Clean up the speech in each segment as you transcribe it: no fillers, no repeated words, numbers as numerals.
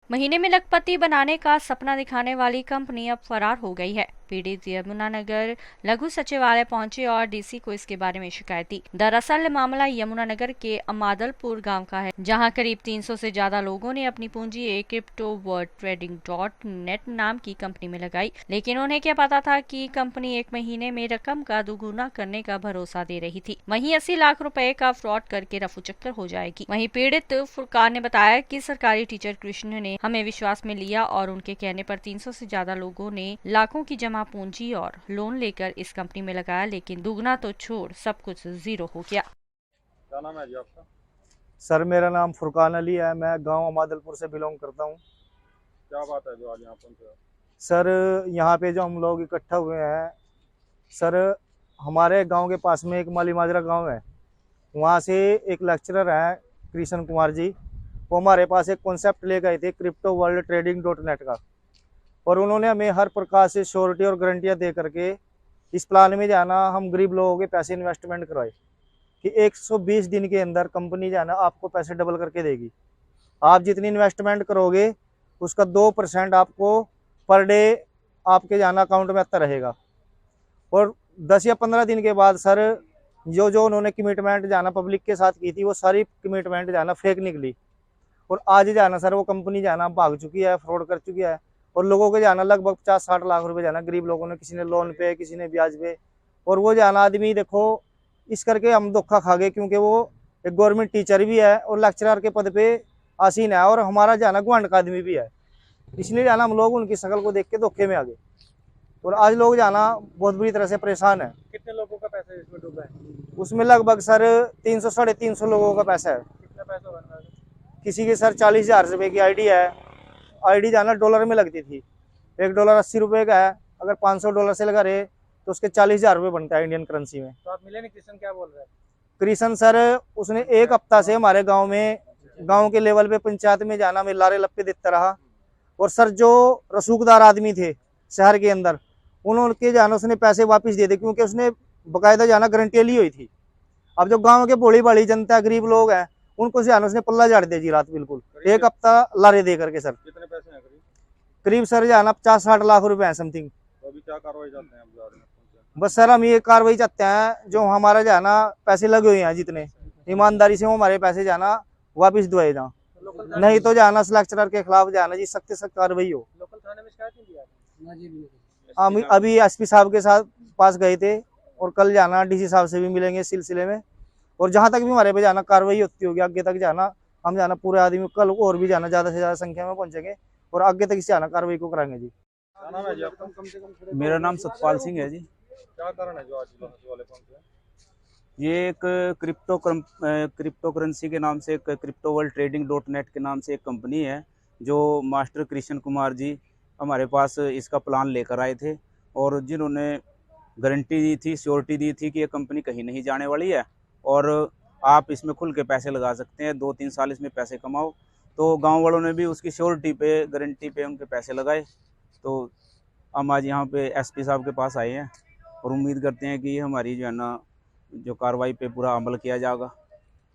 महीने में लखपति बनाने का सपना दिखाने वाली कंपनी अब फरार हो गई है। पीड़ित यमुनानगर लघु सचिवालय पहुंचे और डीसी को इसके बारे में शिकायत दी। दरअसल मामला यमुनानगर के अमादलपुर गांव का है, जहां करीब 300 से ज्यादा लोगों ने अपनी पूंजी एक क्रिप्टो वर्ल्ड ट्रेडिंग .नेट नाम की कंपनी में लगाई। लेकिन उन्हें क्या पता था कि कंपनी एक महीने में रकम का दोगुना करने का भरोसा दे रही थी, वहीं 80 लाख रुपए का फ्रॉड करके रफू चक्कर हो जाएगी। वहीं पीड़ित फुरकान ने बताया कि सरकारी टीचर कृष्ण ने हमें विश्वास में लिया और उनके कहने पर 300 से ज्यादा लोगों ने लाखों की जमा पूंजी और लोन लेकर इस कंपनी में लगाया, लेकिन दुगना तो छोड़ सब कुछ जीरो हो गया। क्या नाम है जी आपका? सर मेरा नाम फुरकान अली है। मैं गांव अमादलपुर से बिलोंग करता हूं। क्या बात है जो आज यहाँ पहुंचे? सर यहाँ पे जो हम लोग इकट्ठा हुए हैं, सर हमारे गांव के पास में एक माली माजरा गांव है, वहाँ से एक लेक्चरर है कृष्ण कुमार जी, वो हमारे पास एक कॉन्सेप्ट ले गए थे क्रिप्टो वर्ल्ड ट्रेडिंग .नेट का, और उन्होंने हमें हर प्रकार से श्योरिटी और गारंटियाँ दे करके इस प्लान में जाना हम गरीब लोगों के पैसे इन्वेस्टमेंट करवाए कि 120 दिन के अंदर कंपनी जाना आपको पैसे डबल करके देगी। आप जितनी इन्वेस्टमेंट करोगे उसका 2% आपको पर डे आपके जाना अकाउंट में आता रहेगा। और 10 या 15 दिन के बाद सर जो जो उन्होंने कमिटमेंट जाना पब्लिक के साथ की थी, वो सारी कमिटमेंट जाना फेक निकली, और आज जाना सर वो कंपनी जाना भाग चुकी है, फ्रॉड कर चुकी है, और लोगों के जाना लगभग 50-60 लाख रुपए जाना गरीब लोगों ने, किसी ने लोन पे, किसी ने ब्याज पे। और वो जाना आदमी देखो इस करके हम धोखा खा गए, क्योंकि वो एक गवर्नमेंट टीचर भी है और लेक्चरर के पद पे आसीन है, और हमारा जाना गुआंढ का आदमी भी है, इसलिए जाना हम लोग उनकी शक्ल को देख के धोखे में आ गए, और आज लोग जाना बहुत बुरी तरह से परेशान है। कितने लोगों का पैसा इसमें डूबा है? उसमें लगभग सर 300-350 लोगों का पैसा है। कितना पैसा बन रहा है? किसी की सर 40,000 रुपए की आईडी है। आईडी जाना डॉलर में लगती थी, $1 80 रुपए का है, अगर $500 से लगा रहे तो उसके 40,000 रुपये बनता है इंडियन करेंसी में। तो आप मिले नहीं? कृष्ण क्या बोल रहे हैं? कृष्ण सर उसने एक हफ्ता से हमारे गांव में, गांव के लेवल पे पंचायत में जाना में लारे लप्पे देता रहा, और सर जो रसूखदार आदमी थे शहर के अंदर, उन्होंने जाना उसने पैसे वापस दे दे, क्योंकि उसने बकायदा जाना गारंटी ली हुई थी। अब जो गांव के भोली भाली जनता गरीब लोग हैं उनको जाना उसने पल्ला झाड़ दे जी रात, बिल्कुल एक हफ्ता लारे दे करके। सर कितने पैसे हैं करीब? करीब सर जाना 50-60 लाख रुपए है समथिंग। तो अभी क्या कार्रवाई चाहते हैं आप जा रहे हैं? बस सर हम ये कार्रवाई चाहते हैं, जो हमारा जाना पैसे लगे हुए हैं जितने, ईमानदारी से वो हमारे पैसे जाना वापस दुआए जा, नहीं तो जाना लेक्चरर के खिलाफ जाना जी सख्त से सख्त कार्रवाई हो। लोकल थाने में शिकायत नहीं दी आपने? हम अभी एसपी साहब के साथ पास गए थे, और कल जाना डीसी साहब से भी मिलेंगे इस सिलसिले में, और जहां तक भी हमारे पे जाना कार्रवाई होती होगी आगे तक जाना, हम जाना पूरे आदमी कल और भी जाना ज्यादा से ज्यादा संख्या में पहुंचेंगे और आगे तक इस जाना कार्रवाई को कराएंगे जी। क्या नाम है जी आपका? मेरा नाम सतपाल सिंह है जी। क्या कारण है जो आज वाले पहुंचे? ये एक क्रिप्टो करेंसी के नाम से, एक क्रिप्टो वर्ल्ड ट्रेडिंग .नेट के नाम से एक कंपनी है, जो मास्टर कृष्ण कुमार जी हमारे पास इसका प्लान लेकर आए थे, और जिन्होंने गारंटी दी थी, श्योरिटी दी थी कि ये कंपनी कहीं नहीं जाने वाली है और आप इसमें खुल के पैसे लगा सकते हैं, 2-3 साल इसमें पैसे कमाओ। तो गांव वालों ने भी उसकी श्योरिटी पे, गारंटी पे उनके पैसे लगाए। तो हम आज यहाँ पे एसपी साहब के पास आए हैं और उम्मीद करते हैं कि ये हमारी जो है ना जो कार्रवाई पे पूरा अमल किया जाएगा।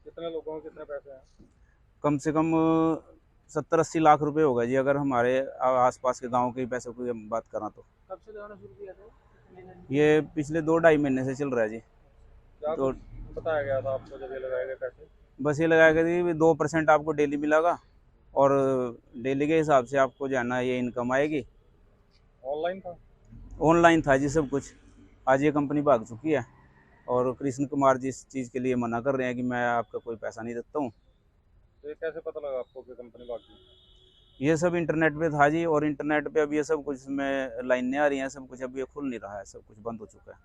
कितने लोगों के कितने पैसे हैं? कम से कम 70-80 लाख रुपए होगा जी, अगर हमारे आसपास के गांव के पैसों की हम बात करा तो। कब से लगाना शुरू किया था? ये पिछले 2-2.5 महीने से चल रहा है जी। क्या तो बताया गया था आपको जब ये लगाए गए पैसे? बस ये लगाया गया कि 2% आपको डेली मिलेगा, और डेली के हिसाब से आपको जो है ना ये इनकम आएगी। ऑनलाइन था? ऑनलाइन था जी सब कुछ। आज ये कंपनी भाग चुकी है, और कृष्ण कुमार जी इस चीज़ के लिए मना कर रहे हैं कि मैं आपका कोई पैसा नहीं देता हूँ। तो ये कैसे पता लगा आपको कि कंपनी भाग गई? ये सब इंटरनेट पे था जी, और इंटरनेट पे अब ये सब कुछ में लाइनें आ रही हैं, सब कुछ अब ये खुल नहीं रहा है, सब कुछ बंद हो चुका है।